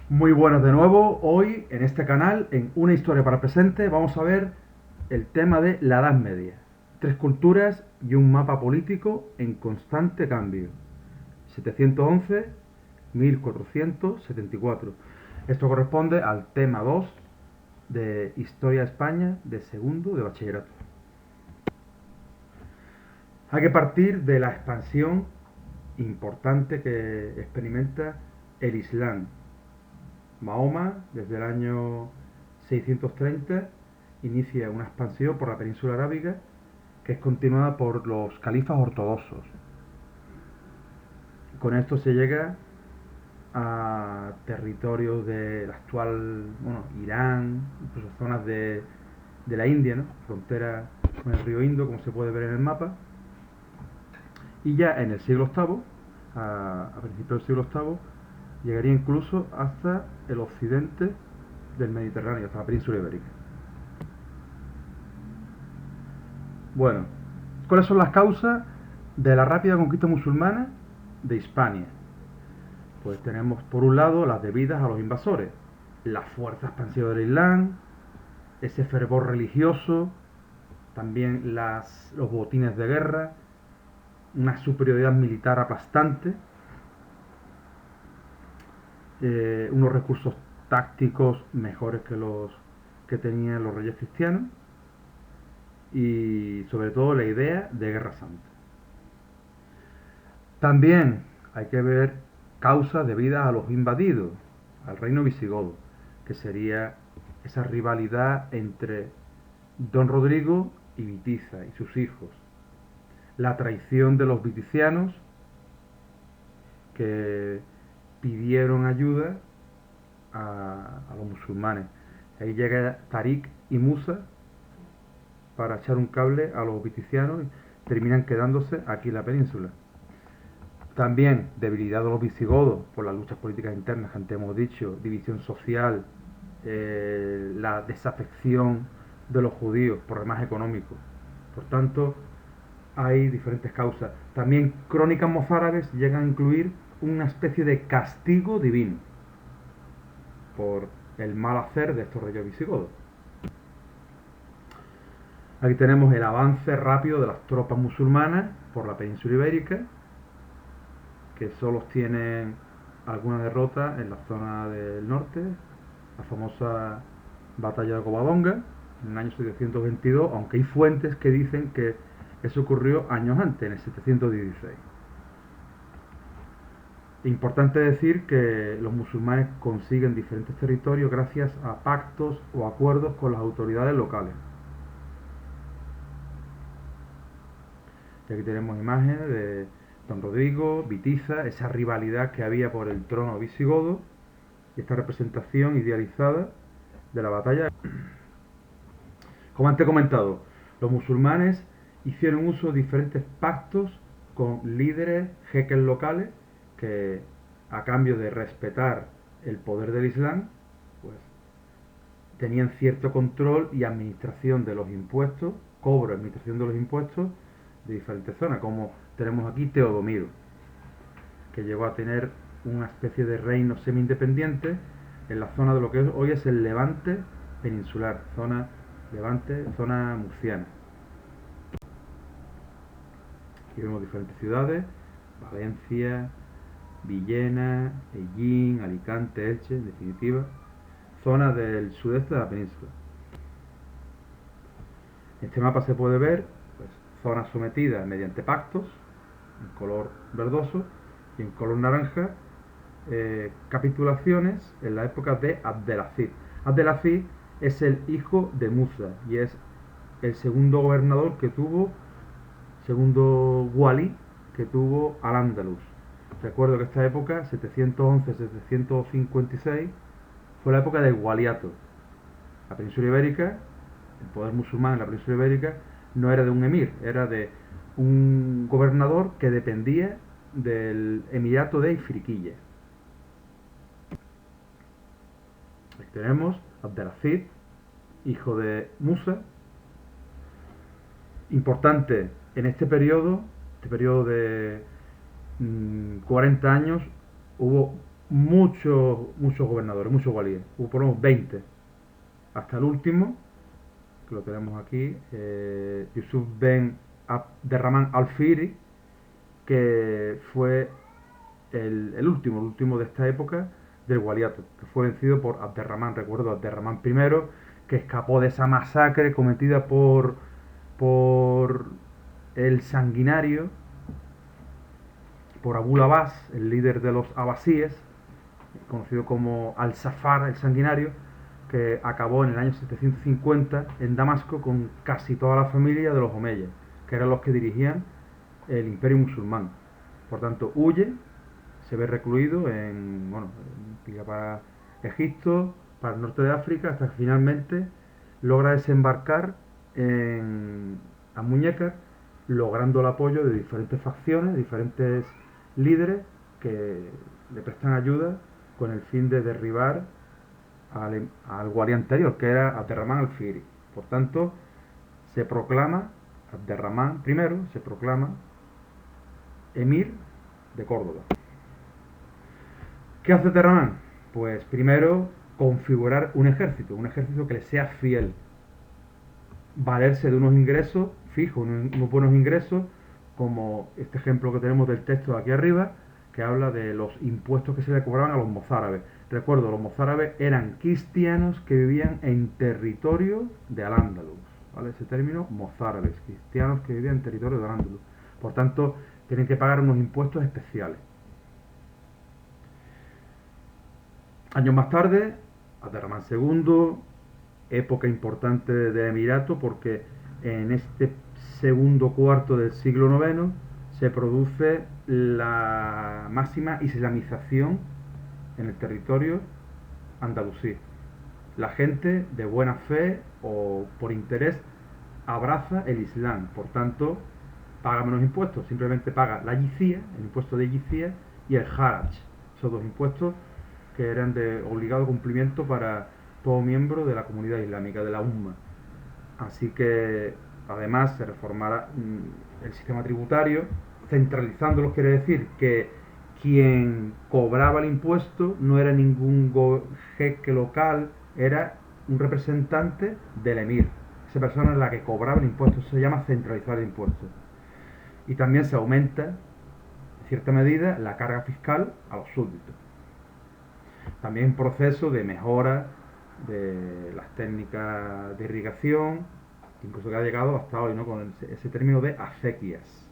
Muy buenas de nuevo. Hoy en este canal, en Una historia para el presente, vamos a ver el tema de la Edad Media. Tres culturas y un mapa político en constante cambio. 711-1474. Esto corresponde al tema 2 de Historia de España de segundo de bachillerato. Hay que partir de la expansión importante que experimenta el Islam. Mahoma, desde el año 630, inicia una expansión por la península arábiga que es continuada por los califas ortodoxos. Con esto se llega a territorios del actual Irán, incluso zonas de la India, ¿no? Frontera con el río Indo, como se puede ver en el mapa. Y ya en el siglo VIII, a principios del siglo VIII, llegaría incluso hasta el occidente del Mediterráneo, hasta la península ibérica. Bueno, ¿cuáles son las causas de la rápida conquista musulmana de Hispania? Pues tenemos por un lado las debidas a los invasores, la fuerza expansiva del Islam, ese fervor religioso, también los botines de guerra, una superioridad militar aplastante, unos recursos tácticos mejores que los que tenían los reyes cristianos y sobre todo la idea de guerra santa. También hay que ver causas debidas a los invadidos, al reino visigodo, que sería esa rivalidad entre Don Rodrigo y Vitiza y sus hijos. La traición de los viticianos que pidieron ayuda a los musulmanes. Ahí llega Tarik y Musa para echar un cable a los viticianos y terminan quedándose aquí en la península. También debilidad de los visigodos por las luchas políticas internas que antes hemos dicho, división social, la desafección de los judíos, problemas económicos. Por tanto, hay diferentes causas. También crónicas mozárabes llegan a incluir una especie de castigo divino por el mal hacer de estos reyes visigodos. Aquí tenemos el avance rápido de las tropas musulmanas por la península ibérica, que solo tienen alguna derrota en la zona del norte, la famosa batalla de Covadonga en el año 722, aunque hay fuentes que dicen que eso ocurrió años antes, en el 716. Importante decir que los musulmanes consiguen diferentes territorios gracias a pactos o acuerdos con las autoridades locales. Y aquí tenemos imágenes de Don Rodrigo, Vitiza, esa rivalidad que había por el trono visigodo y esta representación idealizada de la batalla. Como antes he comentado, los musulmanes hicieron uso de diferentes pactos con líderes jeques locales que, a cambio de respetar el poder del Islam, pues tenían cierto control y administración de los impuestos, cobro y administración de los impuestos de diferentes zonas, como tenemos aquí Teodomiro, que llegó a tener una especie de reino semi-independiente en la zona de lo que hoy es el Levante peninsular, zona Levante, zona murciana. Aquí vemos diferentes ciudades, Valencia, Villena, Ellín, Alicante, Elche, en definitiva, zonas del sudeste de la península. En este mapa se puede ver pues, zonas sometidas mediante pactos, en color verdoso, y en color naranja, capitulaciones en la época de Abdelaziz. Abdelaziz es el hijo de Musa y es el segundo gobernador que tuvo, segundo wali que tuvo Al-Ándalus. Recuerdo que esta época, 711-756, fue la época del waliato. La península ibérica, el poder musulmán en la península ibérica, no era de un emir, era de un gobernador que dependía del emirato de Ifriquilla. Aquí tenemos Abdelaziz, hijo de Musa. Importante en este periodo de 40 años, hubo muchos gobernadores, muchos walíes. Hubo por lo menos 20, hasta el último, que lo tenemos aquí, Yusuf Ben Abderrahman Al-Fihri, que fue el último de esta época del waliato, que fue vencido por Abderrahman, recuerdo, Abderrahman I, que escapó de esa masacre cometida por el sanguinario, por Abu Abbas, el líder de los abasíes, conocido como Al-Safar, el sanguinario, que acabó en el año 750 en Damasco con casi toda la familia de los omeyas, que eran los que dirigían el imperio musulmán. Por tanto, huye, se ve recluido en, bueno, para Egipto, para el norte de África, hasta que finalmente logra desembarcar en Muñeca, logrando el apoyo de diferentes facciones, diferentes líderes que le prestan ayuda con el fin de derribar al guardia anterior, que era Abderrahman al-Fihri. Por tanto, se proclama Abderrahman I, se proclama emir de Córdoba. ¿Qué hace Abderrahman? Pues primero configurar un ejército que le sea fiel, valerse de unos ingresos fijos, unos buenos ingresos, como este ejemplo que tenemos del texto de aquí arriba, que habla de los impuestos que se le cobraban a los mozárabes. Recuerdo, los mozárabes eran cristianos que vivían en territorio de Al-Ándalus, ¿vale? Ese término, mozárabes, cristianos que vivían en territorio de Al-Ándalus. Por tanto, tienen que pagar unos impuestos especiales. Años más tarde, Abderrahman II, época importante del Emirato, porque en este segundo cuarto del siglo IX se produce la máxima islamización en el territorio andalusí. La gente de buena fe o por interés abraza el Islam, por tanto paga menos impuestos, simplemente paga la yicía, el impuesto de yicía, y el haraj, esos dos impuestos que eran de obligado cumplimiento para todo miembro de la comunidad islámica, de la Umma. Así que además se reformará el sistema tributario, centralizándolo, quiere decir que quien cobraba el impuesto no era ningún jeque local, era un representante del emir. Esa persona es la que cobraba el impuesto, eso se llama centralizar el impuesto. Y también se aumenta, en cierta medida, la carga fiscal a los súbditos. También proceso de mejora de las técnicas de irrigación, incluso que ha llegado hasta hoy, ¿no? Con ese término de acequias.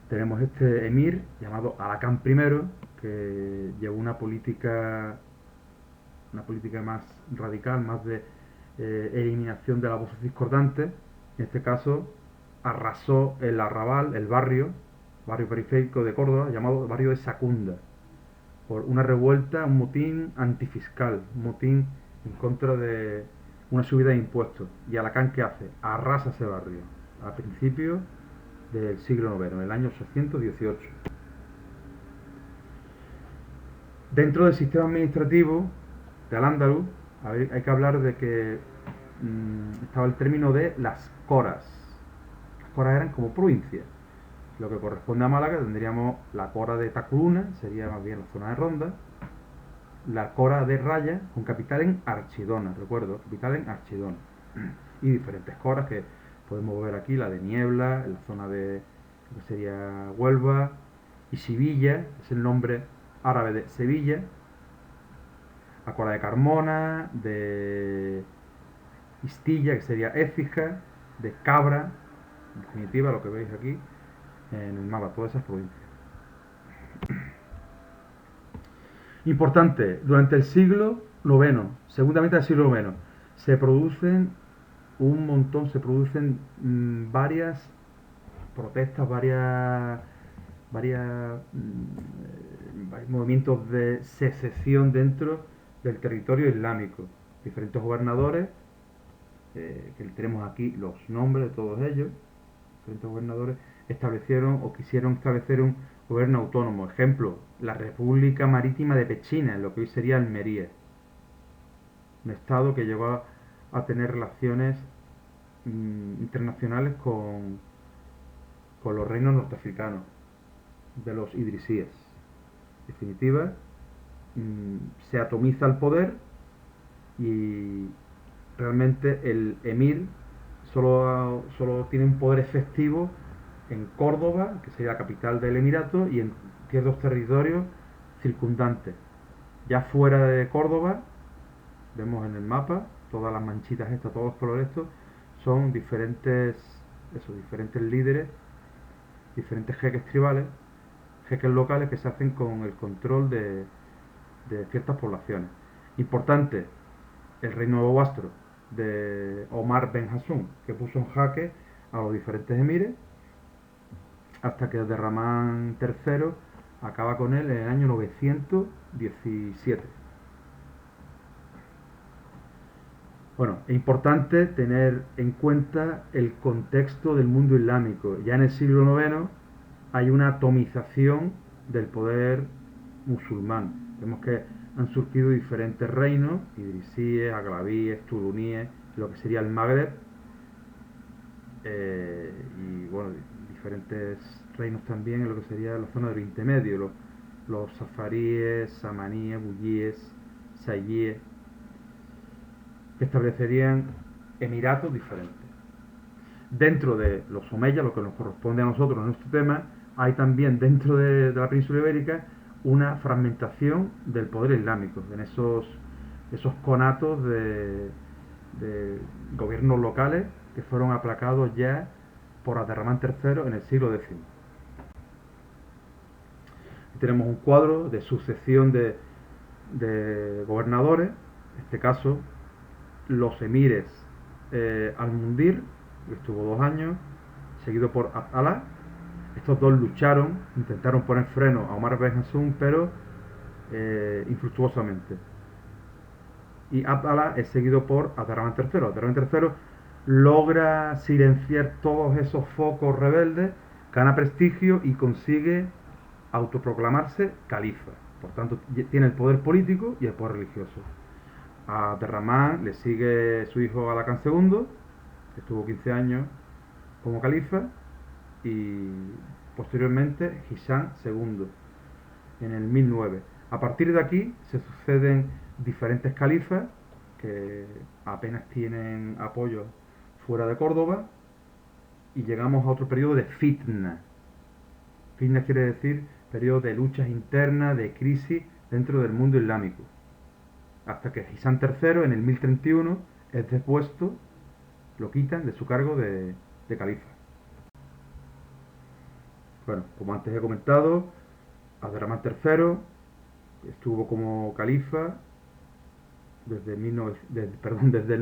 Tenemos este emir llamado Alacán I, que llevó una política más radical, más de eliminación de las voces discordantes. En este caso, arrasó el arrabal, el barrio periférico de Córdoba, llamado barrio de Sacunda, por una revuelta, un motín antifiscal, un motín en contra de una subida de impuestos. ¿Y Alacán qué hace? Arrasa ese barrio a principios del siglo IX, en el año 818. Dentro del sistema administrativo de Al-Ándalus hay que hablar de que estaba el término de las coras. Las coras eran como provincias. Lo que corresponde a Málaga tendríamos la cora de Tacuruna, sería más bien la zona de Ronda, la cora de Raya, con capital en Archidona, recuerdo, capital en Archidona, y diferentes coras que podemos ver aquí, la de Niebla, en la zona de lo que sería Huelva, y Sevilla, es el nombre árabe de Sevilla, la cora de Carmona, de Istilla, que sería Écija, de Cabra, en definitiva lo que veis aquí en el mapa, todas esas provincias. Importante, durante el siglo IX, segunda mitad del siglo IX, se producen varias protestas, varios movimientos de secesión dentro del territorio islámico. Diferentes gobernadores, que tenemos aquí los nombres de todos ellos, diferentes gobernadores establecieron o quisieron establecer un gobierno autónomo. Ejemplo, la República Marítima de Pechina, en lo que hoy sería Almería. Un estado que llegó a tener relaciones internacionales con con los reinos norteafricanos, de los idrisíes. En definitiva, se atomiza el poder y realmente el emir solo tiene un poder efectivo en Córdoba, que sería la capital del emirato, y en ciertos territorios circundantes. Ya fuera de Córdoba, vemos en el mapa todas las manchitas estas, todos los colores estos, son diferentes líderes, diferentes jeques tribales, jeques locales que se hacen con el control de ciertas poblaciones. Importante, el reino de Bobastro de Omar Ben Hassún, que puso en jaque a los diferentes emires, hasta que Abderramán III acaba con él en el año 917. Bueno, es importante tener en cuenta el contexto del mundo islámico. Ya en el siglo IX hay una atomización del poder musulmán. Vemos que han surgido diferentes reinos, idrisíes, aglavíes, turuníes, lo que sería el Magreb, y bueno, diferentes reinos también en lo que sería la zona de Oriente Medio, los safaríes, samaníes, buyíes, sayíes, que establecerían emiratos diferentes. Dentro de los omeyas, lo que nos corresponde a nosotros en nuestro tema, hay también dentro de la península ibérica una fragmentación del poder islámico, en esos conatos de gobiernos locales que fueron aplacados ya por Abderramán III en el siglo X. Tenemos un cuadro de sucesión de gobernadores, en este caso los emires Al-Mundir, que estuvo 2 años, seguido por Abd Allah. Estos dos lucharon, intentaron poner freno a Omar Ben Hassún, pero infructuosamente. Y Abd Allah es seguido por Abderramán III. Abderramán III logra silenciar todos esos focos rebeldes, gana prestigio y consigue autoproclamarse califa. Por tanto, tiene el poder político y el poder religioso. A Abderramán le sigue su hijo Alacán II, que estuvo 15 años como califa, y posteriormente Hisham II en el 1009. A partir de aquí se suceden diferentes califas que apenas tienen apoyo fuera de Córdoba, y llegamos a otro periodo de fitna. Fitna quiere decir periodo de luchas internas, de crisis dentro del mundo islámico, hasta que Hisham III en el 1031 es depuesto, lo quitan de su cargo de califa. Bueno, como antes he comentado, Abderramán III estuvo como califa desde el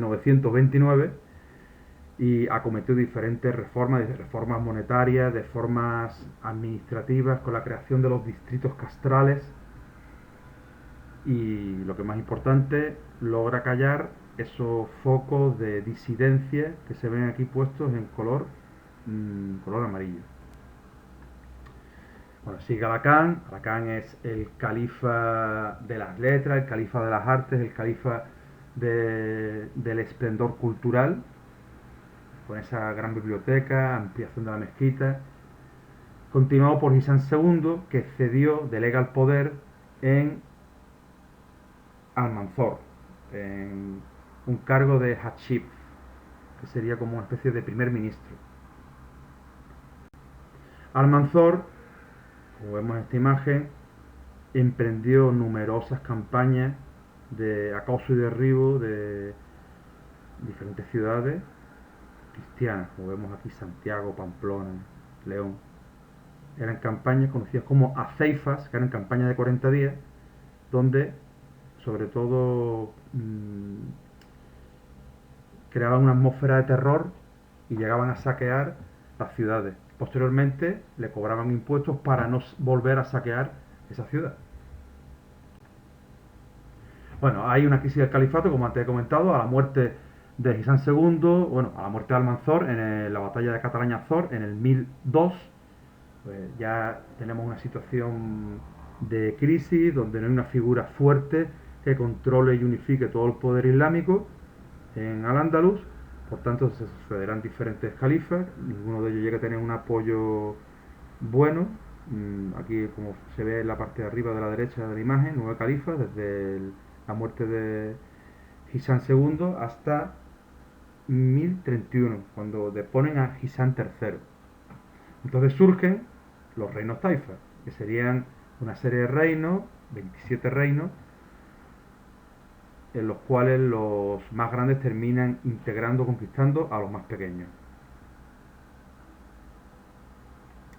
929 y acometió diferentes reformas monetarias, de reformas administrativas, con la creación de los distritos castrales, y lo que es más importante, logra callar esos focos de disidencia que se ven aquí puestos en color amarillo. Bueno, sigue Alacán. Alacán es el califa de las letras, el califa de las artes, el califa del esplendor cultural, con esa gran biblioteca, ampliación de la mezquita, continuado por Hisham II, que delega el poder en Almanzor, en un cargo de Hachib, que sería como una especie de primer ministro. Almanzor, como vemos en esta imagen, emprendió numerosas campañas de acoso y derribo de diferentes ciudades cristianas, como vemos aquí: Santiago, Pamplona, León. Eran campañas conocidas como aceifas, que eran campañas de 40 días, donde sobre todo creaban una atmósfera de terror y llegaban a saquear las ciudades. Posteriormente le cobraban impuestos para no volver a saquear esa ciudad. Bueno, hay una crisis del califato, como antes he comentado, a la muerte de Hisham II, a la muerte de Almanzor en la batalla de Catalañazor en el 1002. Pues ya tenemos una situación de crisis donde no hay una figura fuerte que controle y unifique todo el poder islámico en Al-Ándalus. Por tanto, se sucederán diferentes califas, ninguno de ellos llega a tener un apoyo bueno. Aquí, como se ve en la parte de arriba de la derecha de la imagen, 9 califas, desde la muerte de Hisán II hasta 1031, cuando deponen a Hisán III. Entonces surgen los reinos taifas, que serían una serie de reinos, 27 reinos, en los cuales los más grandes terminan integrando, conquistando a los más pequeños.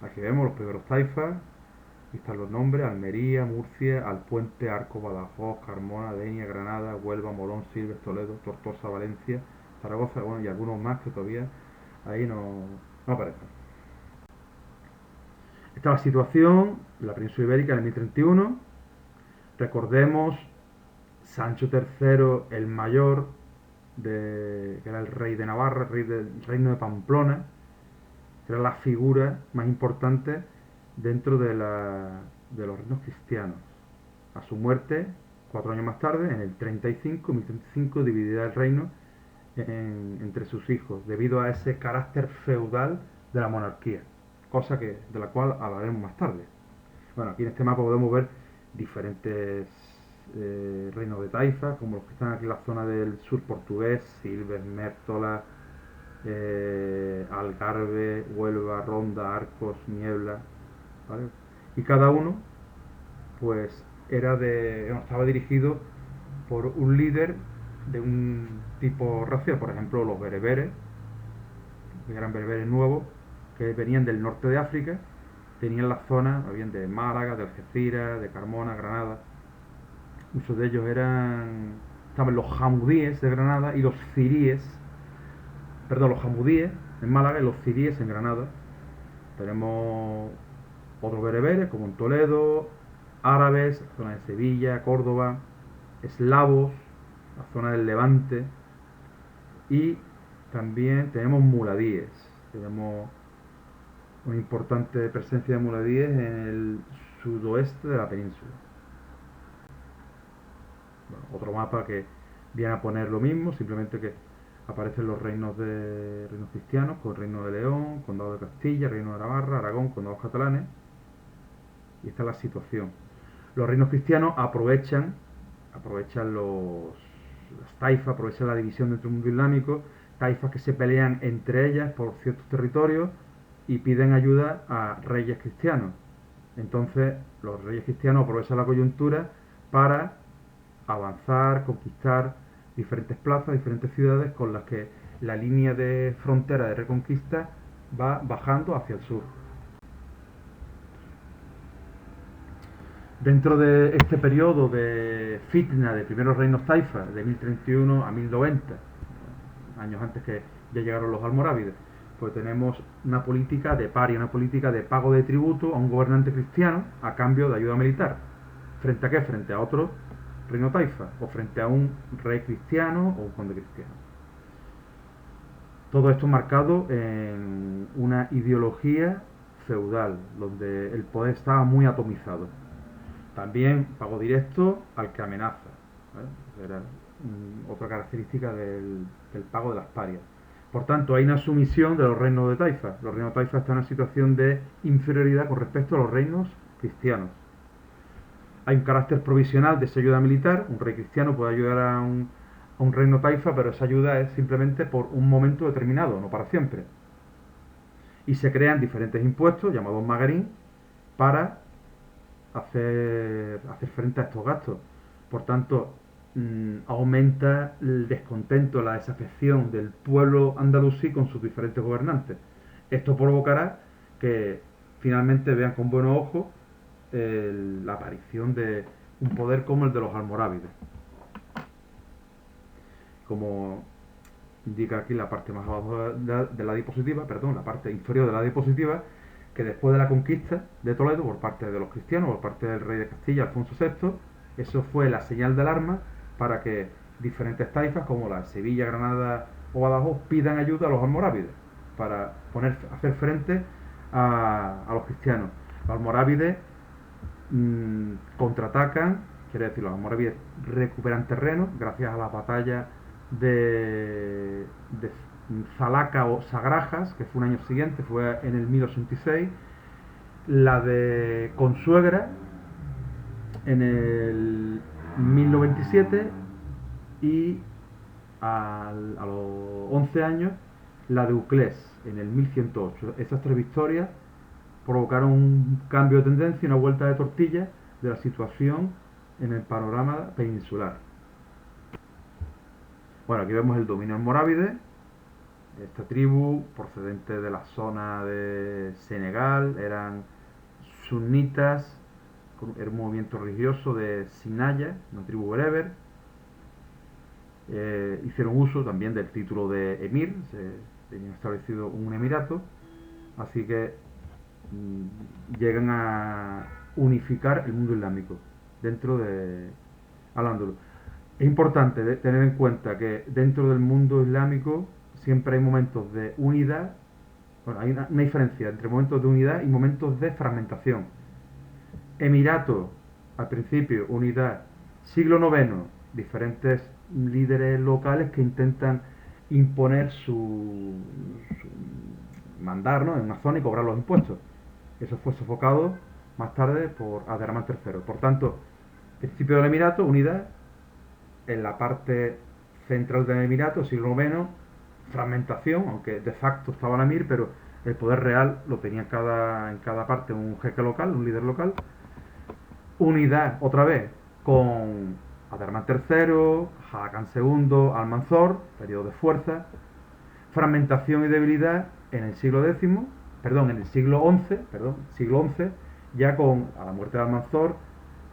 Aquí vemos los primeros taifas, aquí están los nombres: Almería, Murcia, Alpuente, Arcos, Badajoz, Carmona, Denia, Granada, Huelva, Morón, Silves, Toledo, Tortosa, Valencia, Zaragoza, bueno, y algunos más que todavía ahí no aparecen. Esta es la situación de la península ibérica en el 1031. Recordemos, Sancho III el Mayor, que era el rey de Navarra, el rey del reino de Pamplona, que era la figura más importante dentro de los reinos cristianos. A su muerte, 4 años más tarde, en el 1035, dividirá el reino entre sus hijos, debido a ese carácter feudal de la monarquía, cosa de la cual hablaremos más tarde. Bueno, aquí en este mapa podemos ver diferentes reinos de taifas, como los que están aquí en la zona del sur portugués: Silves, Mértola, Algarve, Huelva, Ronda, Arcos, Niebla, ¿vale? Y cada uno pues estaba dirigido por un líder de un tipo racial. Por ejemplo, los bereberes, que eran bereberes nuevos, que venían del norte de África, tenían las zonas, habían de Málaga, de Algeciras, de Carmona, Granada. Muchos de ellos estaban los jamudíes de Granada y los ciríes, perdón, los jamudíes en Málaga y los ciríes en Granada. Tenemos otros bereberes, como en Toledo, árabes, la zona de Sevilla, Córdoba, eslavos, la zona del Levante, y también tenemos muladíes. Tenemos una importante presencia de muladíes en el sudoeste de la península. Bueno, otro mapa que viene a poner lo mismo, simplemente que aparecen los reinos cristianos, con el Reino de León, Condado de Castilla, Reino de Navarra, Aragón, condados catalanes. Y esta es la situación. Los reinos cristianos aprovechan las taifas, aprovechan la división dentro del mundo islámico, taifas que se pelean entre ellas por ciertos territorios y piden ayuda a reyes cristianos. Entonces los reyes cristianos aprovechan la coyuntura para avanzar, conquistar diferentes plazas, diferentes ciudades, con las que la línea de frontera de reconquista va bajando hacia el sur. Dentro de este periodo de fitna de primeros reinos taifas, de 1031 a 1090, años antes que ya llegaron los almorávides, pues tenemos una política de paria, una política de pago de tributo a un gobernante cristiano a cambio de ayuda militar. ¿Frente a qué? Frente a otro reino taifa, o frente a un rey cristiano o un conde cristiano. Todo esto marcado en una ideología feudal, donde el poder estaba muy atomizado. También pago directo al que amenaza, ¿vale? Era otra característica del pago de las parias. Por tanto, hay una sumisión de los reinos de taifa. Los reinos de taifa están en una situación de inferioridad con respecto a los reinos cristianos. Hay un carácter provisional de esa ayuda militar. Un rey cristiano puede ayudar a un reino taifa, pero esa ayuda es simplemente por un momento determinado, no para siempre. Y se crean diferentes impuestos, llamados magarín, para hacer frente a estos gastos. Por tanto, aumenta el descontento, la desafección del pueblo andalusí con sus diferentes gobernantes. Esto provocará que finalmente vean con buenos ojos la aparición de un poder como el de los almorávides. Como indica aquí la parte más abajo de la diapositiva, la parte inferior de la diapositiva, que después de la conquista de Toledo por parte de los cristianos, por parte del rey de Castilla, Alfonso VI, eso fue la señal de alarma para que diferentes taifas como la de Sevilla, Granada o Badajoz pidan ayuda a los almorávides para hacer frente a los cristianos. Los almorávides contraatacan, quiere decir, los almorávides recuperan terreno gracias a las batallas de Zalaca o Sagrajas, que fue un año siguiente, fue en el 1086, la de Consuegra en el 1097 y a los 11 años la de Uclés en el 1108. Esas tres victorias provocaron un cambio de tendencia y una vuelta de tortilla de la situación en el panorama peninsular. Bueno, aquí vemos el dominio almorávide. Esta tribu, procedente de la zona de Senegal, eran sunitas, era un movimiento religioso de Sinaya, una tribu bereber. Hicieron uso también del título de emir, se tenían establecido un emirato, así que llegan a unificar el mundo islámico dentro de Al-Ándalus. Es importante tener en cuenta que dentro del mundo islámico siempre hay momentos de unidad. Bueno, hay una diferencia entre momentos de unidad y momentos de fragmentación. Emirato, al principio, unidad. Siglo IX, diferentes líderes locales que intentan imponer su mandar, ¿no?, en una zona y cobrar los impuestos. Eso fue sofocado más tarde por Abderramán III. Por tanto, principio del Emirato, unidad. En la parte central del Emirato, siglo IX, fragmentación, aunque de facto estaba el emir, pero el poder real lo tenía en cada parte un jeque local, un líder local. Unidad, otra vez, con Abderramán III, Haakon II, Almanzor, periodo de fuerza. Fragmentación y debilidad en el siglo X, en el siglo XI, ya con a la muerte de Almanzor,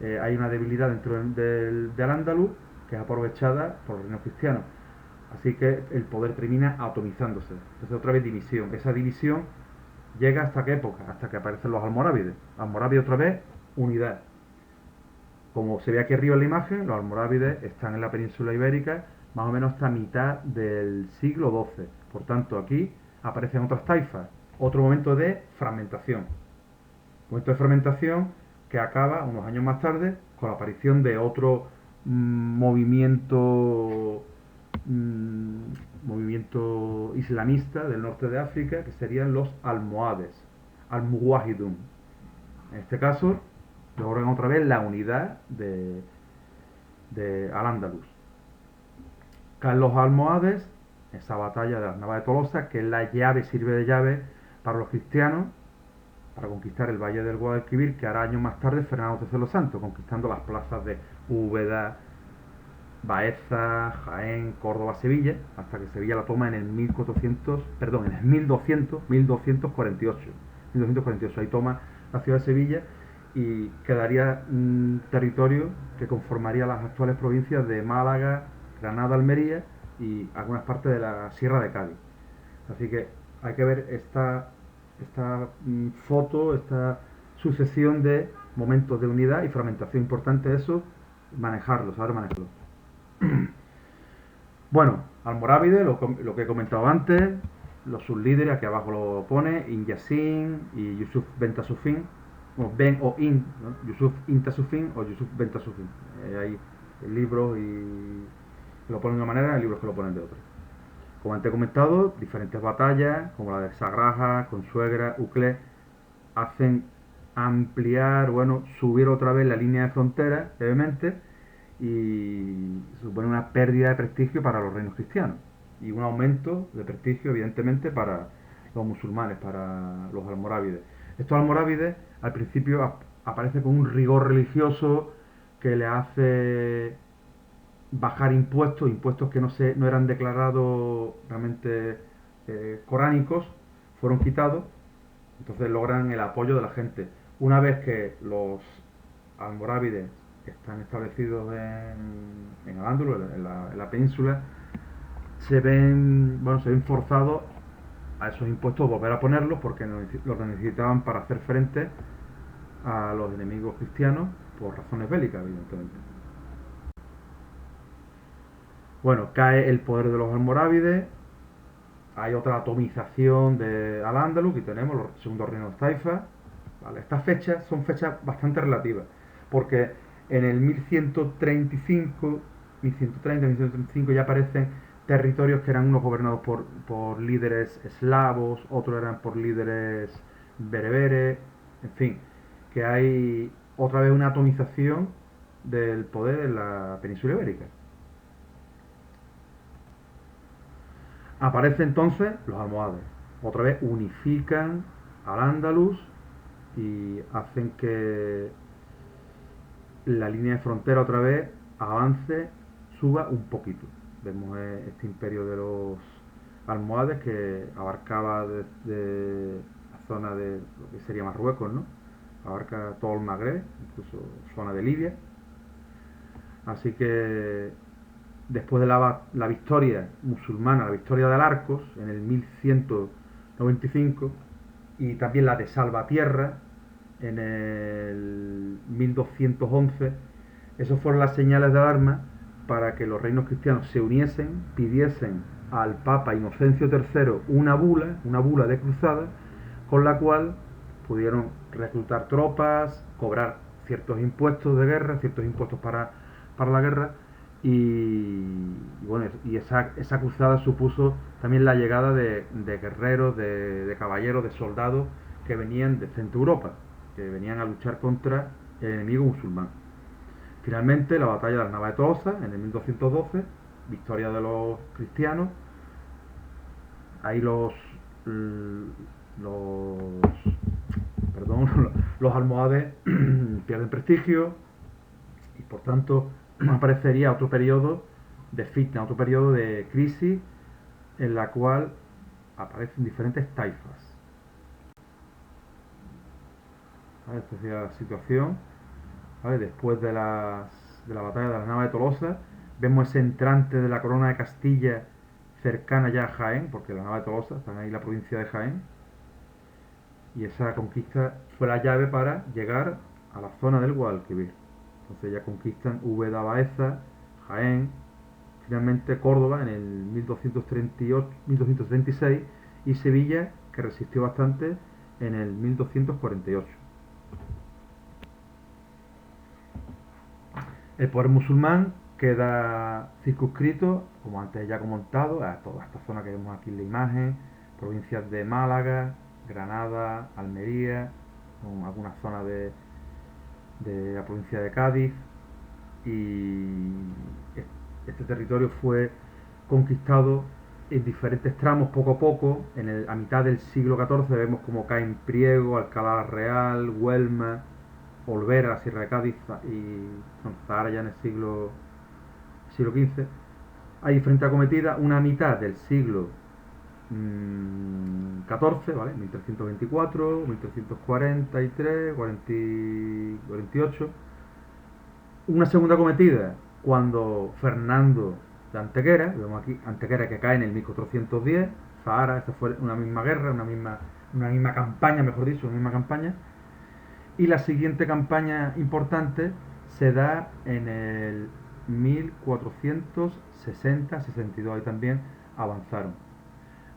hay una debilidad dentro del Al-Ándalus que es aprovechada por los reinos cristianos. Así que el poder termina atomizándose. Entonces otra vez división. Esa división llega hasta qué época, hasta que aparecen los almorávides. Almorávides otra vez, unidad. Como se ve aquí arriba en la imagen, los almorávides están en la península ibérica más o menos hasta mitad del siglo XII. Por tanto, aquí aparecen otras taifas. Otro momento de fragmentación. Momento de fragmentación que acaba unos años más tarde con la aparición de otro movimiento islamista del norte de África, que serían los almohades, al-Muwahidun. En este caso logran otra vez la unidad de Al-Ándalus. Caen los almohades, esa batalla de las Navas de Tolosa, que es la llave, sirve de llave para los cristianos para conquistar el valle del Guadalquivir, que hará años más tarde Fernando III los Santos, conquistando las plazas de Úbeda, Baeza, Jaén, Córdoba, Sevilla, hasta que Sevilla la toma en el 1248. Ahí toma la ciudad de Sevilla y quedaría un territorio que conformaría las actuales provincias de Málaga, Granada, Almería y algunas partes de la Sierra de Cádiz. Así que hay que ver esta foto, esta sucesión de momentos de unidad y fragmentación. Importante eso, saber manejarlo. Bueno, almorávide, lo que he comentado antes, los sublíderes, aquí abajo lo pone, Inyasin y Yusuf Bentasufin, o Ben o In, ¿no? Yusuf Intasufin o Yusuf Bentasufin. Hay libros que lo ponen de una manera y libros que lo ponen de otra. Como antes he comentado, diferentes batallas, como la de Sagraja, Consuegra, Uclés, hacen ampliar, subir otra vez la línea de frontera, levemente, y supone una pérdida de prestigio para los reinos cristianos y un aumento de prestigio, evidentemente, para los musulmanes, para los almorávides. Estos almorávides al principio aparecen con un rigor religioso que le hace bajar impuestos que no eran declarados realmente coránicos, fueron quitados. Entonces logran el apoyo de la gente. Una vez que los almorávides están establecidos en Al-Ándalus, en la península, se ven forzados a esos impuestos volver a ponerlos porque los necesitaban para hacer frente a los enemigos cristianos por razones bélicas, evidentemente. Bueno, cae el poder de los almorávides, hay otra atomización de Al-Ándalus, y tenemos los segundos reinos taifas. ¿Vale? Estas fechas son fechas bastante relativas, porque en el 1135 ya aparecen territorios que eran unos gobernados por líderes eslavos, otros eran por líderes bereberes, en fin, que hay otra vez una atomización del poder en la península ibérica. Aparecen entonces los almohades, otra vez unifican al Andalus y hacen que la línea de frontera otra vez avance, suba un poquito. Vemos este imperio de los almohades que abarcaba desde la zona de lo que sería Marruecos, ¿no? Abarca todo el Magreb, incluso zona de Libia. Así que después de la victoria musulmana, la victoria de Alarcos en el 1195 y también la de Salvatierra en el 1211, esos fueron las señales de alarma para que los reinos cristianos se uniesen, pidiesen al Papa Inocencio III una bula de cruzada, con la cual pudieron reclutar tropas, cobrar ciertos impuestos de guerra, ciertos impuestos para la guerra, y bueno, y esa cruzada supuso también la llegada de guerreros, de caballeros, de soldados que venían de Centro Europa, que venían a luchar contra el enemigo musulmán. Finalmente, la batalla de las Navas de Tolosa, en el 1212, victoria de los cristianos. Ahí los perdón, los almohades pierden prestigio y por tanto aparecería otro periodo de fitna, otro periodo de crisis en la cual aparecen diferentes taifas. ¿Vale? Esta sería la situación. ¿Vale? Después de la batalla de las Navas de Tolosa, vemos ese entrante de la corona de Castilla cercana ya a Jaén, porque la Nava de Tolosa está ahí en la provincia de Jaén, y esa conquista fue la llave para llegar a la zona del Guadalquivir. Entonces ya conquistan Úbeda, Baeza, Jaén, finalmente Córdoba en el 1238, 1236 y Sevilla, que resistió bastante, en el 1248. El poder musulmán queda circunscrito, como antes ya he comentado, a toda esta zona que vemos aquí en la imagen, provincias de Málaga, Granada, Almería, con algunas zonas de la provincia de Cádiz, y este territorio fue conquistado en diferentes tramos poco a poco. A mitad del siglo XIV vemos como caen Priego, Alcalá Real, Huelma, Olvera, la Sierra de Cádiz y Zahara ya en el siglo XV. Hay diferentes acometidas, una mitad del siglo XIV, ¿vale? 1324, 1343, 48. Una segunda cometida cuando Fernando de Antequera, vemos aquí Antequera que cae en el 1410, Zahara, esta fue una misma guerra, una misma campaña, mejor dicho, una misma campaña. Y la siguiente campaña importante se da en el 1460-62, ahí también avanzaron.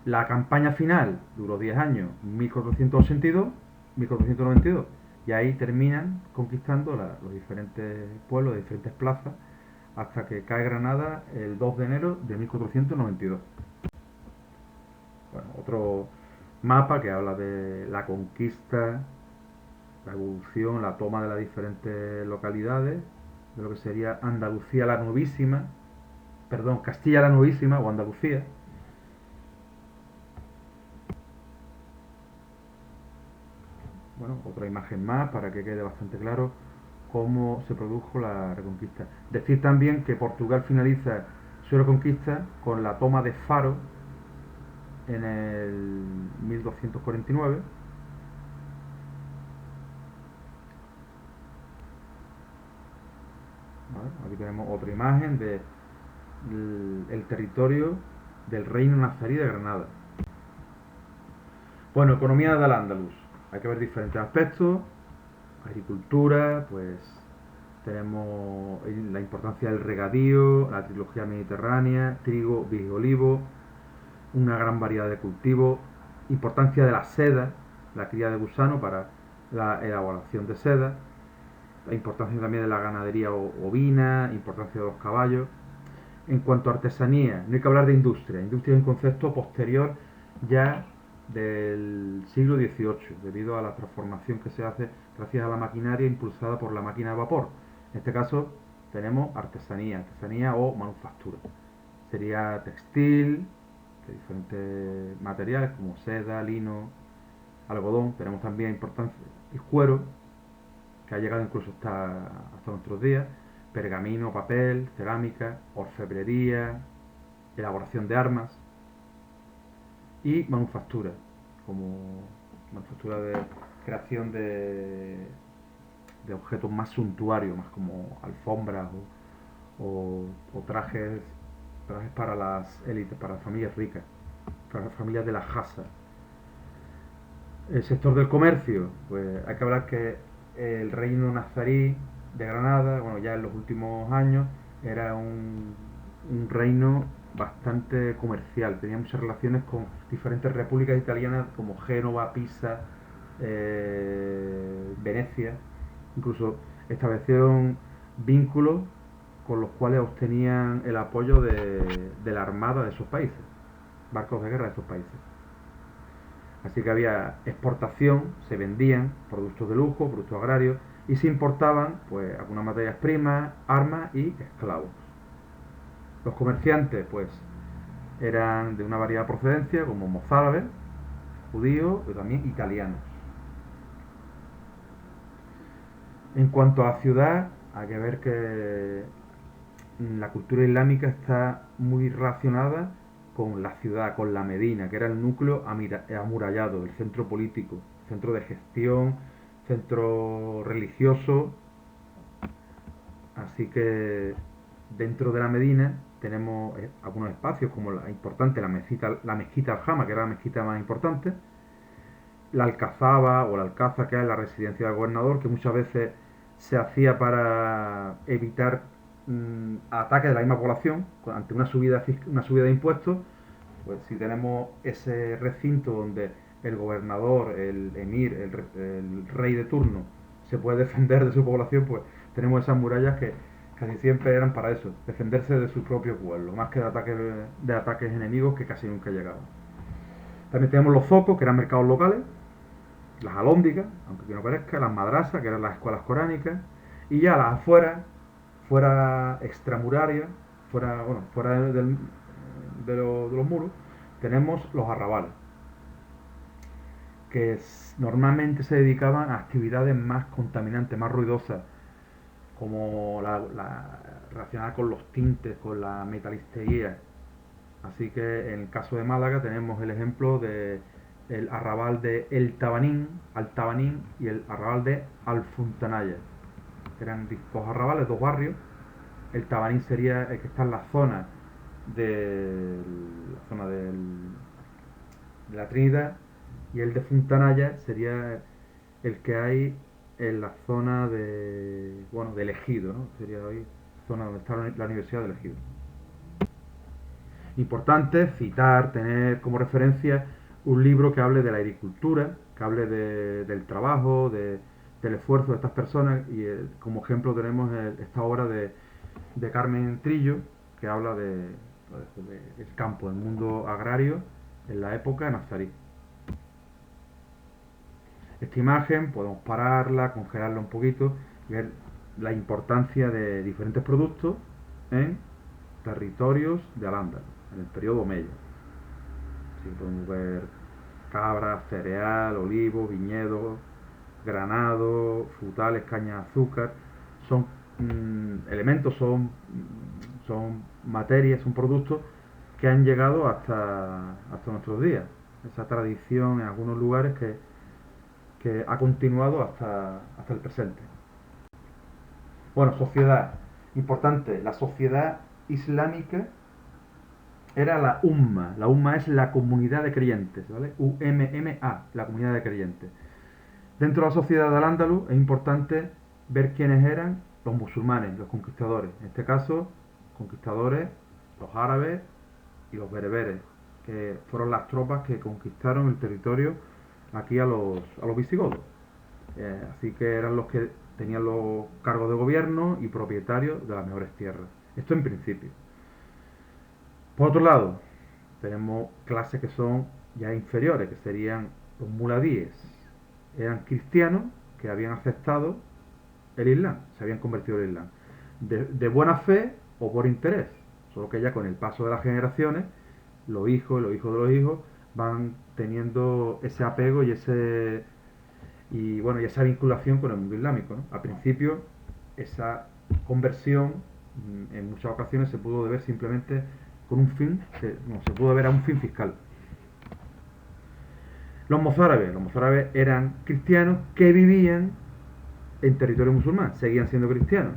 La campaña final duró 10 años, 1482-1492, y ahí terminan conquistando los diferentes pueblos, de diferentes plazas, hasta que cae Granada el 2 de enero de 1492. Bueno, otro mapa que habla de la conquista, la evolución, la toma de las diferentes localidades, de lo que sería Andalucía la Nuevísima, perdón, Castilla la Nuevísima o Andalucía. Bueno, otra imagen más para que quede bastante claro cómo se produjo la reconquista. Decir también que Portugal finaliza su reconquista con la toma de Faro en el 1249. ¿Vale? Aquí tenemos otra imagen del territorio del reino nazarí de Granada. Bueno, economía del Andalus. Hay que ver diferentes aspectos. Agricultura, pues tenemos la importancia del regadío, la trilogía mediterránea, trigo, vid y olivo, una gran variedad de cultivos, importancia de la seda, la cría de gusano para la elaboración de seda, la importancia también de la ganadería ovina, importancia de los caballos. En cuanto a artesanía, no hay que hablar de industria. Industria es un concepto posterior ya del siglo XVIII, debido a la transformación que se hace gracias a la maquinaria impulsada por la máquina de vapor. En este caso tenemos artesanía o manufactura. Sería textil, de diferentes materiales como seda, lino, algodón. Tenemos también importancia y cuero, que ha llegado incluso hasta nuestros días, pergamino, papel, cerámica, orfebrería, elaboración de armas y manufactura, como manufactura de creación de objetos más suntuarios, más como alfombras o trajes para las élites, para las familias ricas, para las familias de la Hasa. El sector del comercio, pues hay que hablar que el reino nazarí de Granada, bueno, ya en los últimos años, era un reino bastante comercial, tenía muchas relaciones con diferentes repúblicas italianas como Génova, Pisa, Venecia, incluso establecieron vínculos con los cuales obtenían el apoyo de la armada de esos países, barcos de guerra de esos países. Así que había exportación, se vendían productos de lujo, productos agrarios, y se importaban pues algunas materias primas, armas y esclavos. Los comerciantes pues eran de una variada procedencia, como mozárabes, judíos y también italianos. En cuanto a la ciudad, hay que ver que la cultura islámica está muy relacionada con la ciudad, con la Medina, que era el núcleo amurallado, el centro político, centro de gestión, centro religioso. Así que dentro de la Medina tenemos algunos espacios como la importante, la mezquita Al-Jama, que era la mezquita más importante, la Alcazaba o la Alcázar, que es la residencia del gobernador, que muchas veces se hacía para evitar ataques de la misma población ante una subida de impuestos. Pues si tenemos ese recinto donde el gobernador, el emir, el rey de turno se puede defender de su población, pues tenemos esas murallas que casi siempre eran para eso, defenderse de su propio pueblo, más que de ataques enemigos que casi nunca llegaban. También tenemos los zocos, que eran mercados locales, las alhóndigas, aunque no parezca, las madrasas, que eran las escuelas coránicas, y ya las afueras, fuera extramurarias, fuera de los muros, tenemos los arrabales, que normalmente se dedicaban a actividades más contaminantes, más ruidosas, como relacionada con los tintes, con la metalistería. Así que en el caso de Málaga tenemos el ejemplo de el arrabal de El Tabanín, Altabanín y el arrabal de Alfuntanaya. Eran dos arrabales, dos barrios. El Tabanín sería el que está en la zona de la Trinidad, y el de Funtanaya sería el que hay en la zona del Ejido, ¿no? Sería hoy zona donde está la Universidad del Ejido. Importante citar, tener como referencia un libro que hable de la agricultura, que hable del trabajo, del esfuerzo de estas personas, y como ejemplo tenemos esta obra de Carmen Trillo, que habla del campo, del mundo agrario en la época nazarí. Esta imagen podemos pararla, congelarla un poquito y ver la importancia de diferentes productos en territorios de Al-Ándalus, en el periodo Omeya. Así que podemos ver cabras, cereal, olivos, viñedos, granado, frutales, caña de azúcar. Son elementos, son materias, son productos que han llegado hasta nuestros días. Esa tradición en algunos lugares que ha continuado hasta el presente. Bueno, sociedad. Importante, la sociedad islámica era la Umma. La Umma es la comunidad de creyentes, ¿vale? UMMA, la comunidad de creyentes. Dentro de la sociedad de Al-Ándalus es importante ver quiénes eran los musulmanes, los conquistadores. En este caso, conquistadores, los árabes y los bereberes, que fueron las tropas que conquistaron el territorio aquí a los visigodos. Así que eran los que tenían los cargos de gobierno y propietarios de las mejores tierras. Esto en principio. Por otro lado, tenemos clases que son ya inferiores, que serían los muladíes. Eran cristianos que habían aceptado el Islam, se habían convertido al Islam. De buena fe o por interés. Solo que ya con el paso de las generaciones, los hijos y los hijos de los hijos van teniendo ese apego y esa vinculación con el mundo islámico, ¿no? Al principio, esa conversión en muchas ocasiones se pudo deber simplemente con un fin, se pudo deber a un fin fiscal. Los mozárabes eran cristianos que vivían en territorio musulmán, seguían siendo cristianos.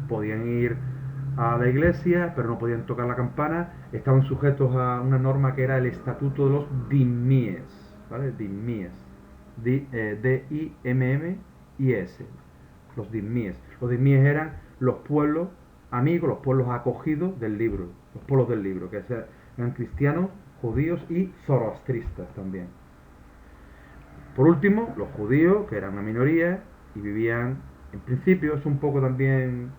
Podían ir a la iglesia, pero no podían tocar la campana, estaban sujetos a una norma que era el estatuto de los dimíes, ¿vale? Dimíes, D-I-M-M-I-S, los dimíes. Los dimíes eran los pueblos amigos, los pueblos acogidos del libro, los pueblos del libro, que eran cristianos, judíos y zoroastristas también. Por último, los judíos, que eran una minoría y vivían, en principio, es un poco también,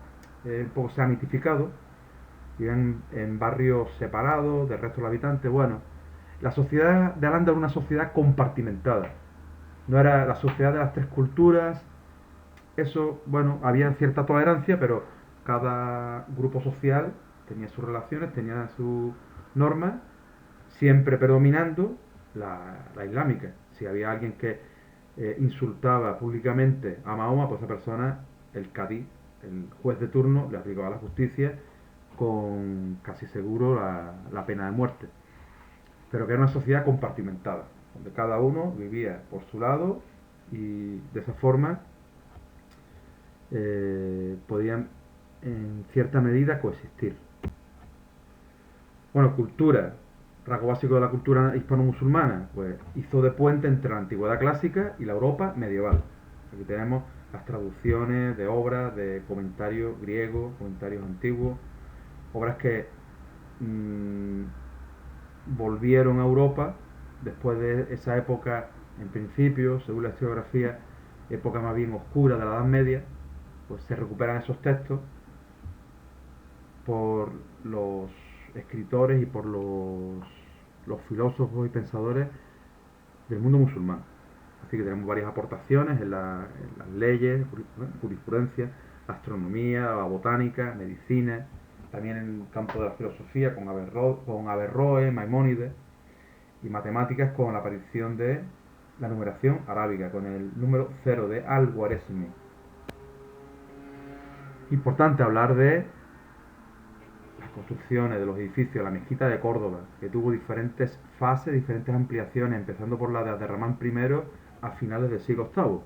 un poco se ha mitificado, vivían en barrios separados del resto de los habitantes. Bueno, la sociedad de Al-Ándalus era una sociedad compartimentada. No era la sociedad de las tres culturas. Eso, bueno, había cierta tolerancia, pero cada grupo social tenía sus relaciones, tenía sus normas, siempre predominando la islámica. Si había alguien que insultaba públicamente a Mahoma, pues esa persona, el cadí, el juez de turno, le aplicaba la justicia con casi seguro la pena de muerte. Pero que era una sociedad compartimentada, donde cada uno vivía por su lado y de esa forma podían en cierta medida coexistir. Bueno, cultura. Rasgo básico de la cultura hispano-musulmana, pues hizo de puente entre la antigüedad clásica y la Europa medieval. Aquí tenemos las traducciones de obras, de comentarios griegos, comentarios antiguos, obras que mmm, volvieron a Europa después de esa época, en principio, según la historiografía, época más bien oscura de la Edad Media, pues se recuperan esos textos por los escritores y por los filósofos y pensadores del mundo musulmán. Así que tenemos varias aportaciones en las leyes, jurisprudencia, astronomía, la botánica, medicina, también en el campo de la filosofía con Averroes, Maimónides, y matemáticas con la aparición de la numeración arábiga, con el número 0 de Al-Khwarizmi. Importante hablar de las construcciones de los edificios, la mezquita de Córdoba, que tuvo diferentes fases, diferentes ampliaciones, empezando por la de Abderramán I a finales del siglo VIII,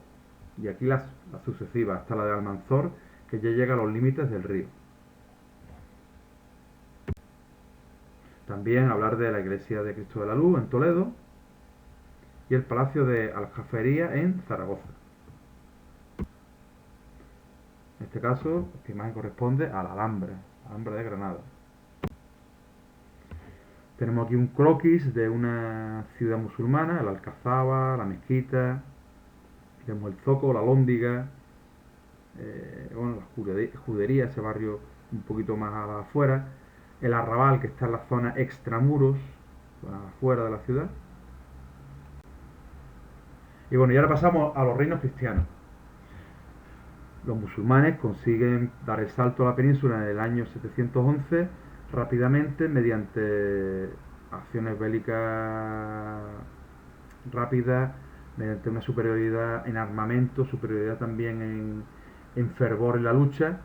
y aquí las sucesivas, hasta la de Almanzor, que ya llega a los límites del río. También hablar de la iglesia de Cristo de la Luz en Toledo y el palacio de Aljafería en Zaragoza. En este caso, esta imagen corresponde a la Alhambra de Granada. Tenemos aquí un croquis de una ciudad musulmana, el Alcazaba, la mezquita, tenemos el Zoco, la Lóndiga, la Judería, ese barrio un poquito más afuera, el Arrabal, que está en la zona extramuros, afuera de la ciudad. Y bueno, y ahora pasamos a los reinos cristianos. Los musulmanes consiguen dar el salto a la península en el año 711 rápidamente mediante acciones bélicas rápidas, mediante una superioridad en armamento, superioridad también en fervor en la lucha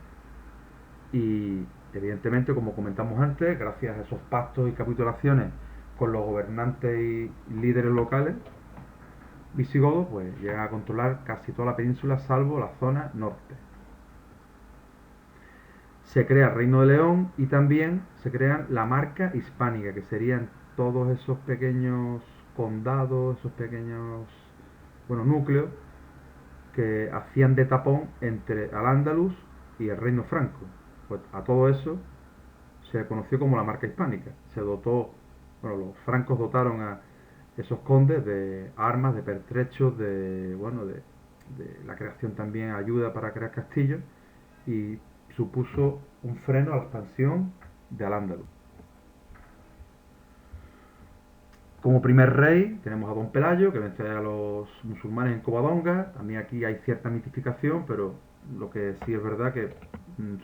y evidentemente, como comentamos antes, gracias a esos pactos y capitulaciones con los gobernantes y líderes locales visigodos, pues llegan a controlar casi toda la península salvo la zona norte. Se crea el Reino de León y también se crea la Marca Hispánica, que serían todos esos pequeños condados, esos pequeños núcleos que hacían de tapón entre Al-Ándalus y el Reino Franco. Pues a todo eso se conoció como la Marca Hispánica. Los francos dotaron a esos condes de armas, de pertrechos, de la creación también ayuda para crear castillos y supuso un freno a la expansión de Al-Ándalus. Como primer rey tenemos a Don Pelayo, que vence a los musulmanes en Covadonga. También aquí hay cierta mitificación, pero lo que sí es verdad que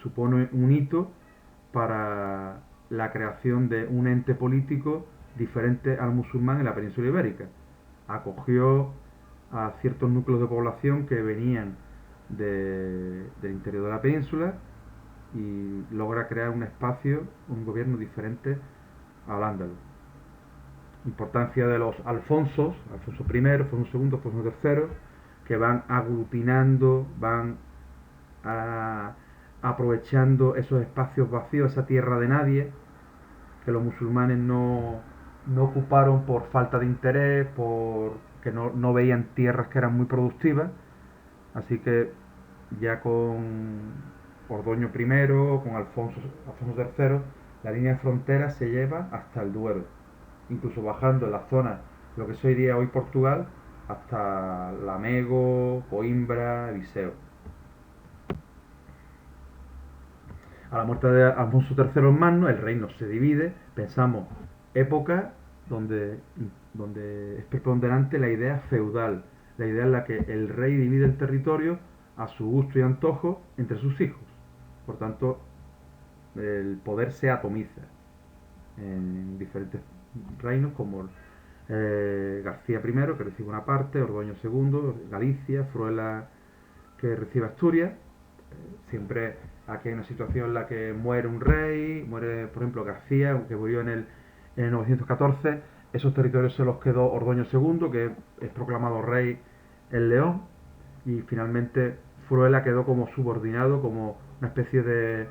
supone un hito para la creación de un ente político diferente al musulmán en la península ibérica. Acogió a ciertos núcleos de población que venían del interior de la península y logra crear un espacio, un gobierno diferente al ándalus. Importancia de los Alfonsos, Alfonso I, Alfonso II, Alfonso III, que van aglutinando, van aprovechando esos espacios vacíos, esa tierra de nadie, que los musulmanes no ocuparon por falta de interés, porque no veían tierras que eran muy productivas. Así que ya con Ordoño I, con Alfonso III, la línea de frontera se lleva hasta el Duero, incluso bajando en la zona, lo que sería hoy Portugal, hasta Lamego, Coimbra, Viseu. A la muerte de Alfonso III el Magno, el reino se divide. Pensamos época donde es preponderante la idea feudal, la idea en la que el rey divide el territorio a su gusto y antojo entre sus hijos. Por tanto, el poder se atomiza en diferentes reinos, como García I, que recibe una parte, Ordoño II, Galicia, Fruela, que recibe Asturias. Siempre aquí hay una situación en la que muere un rey, muere por ejemplo García, que murió en el 914, esos territorios se los quedó Ordoño II, que es proclamado rey en León, y finalmente Fruela quedó como subordinado, como una especie de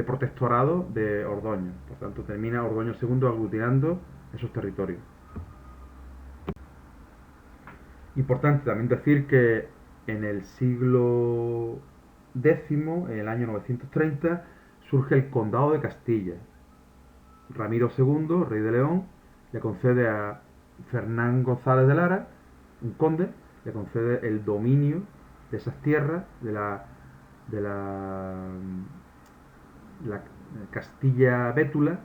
protectorado de Ordoño. Por tanto, termina Ordoño II aglutinando esos territorios. Importante también decir que en el siglo X, en el año 930, surge el Condado de Castilla. Ramiro II, rey de León, le concede a Fernán González de Lara, un conde, le concede el dominio de esas tierras, de la Castilla Bétula,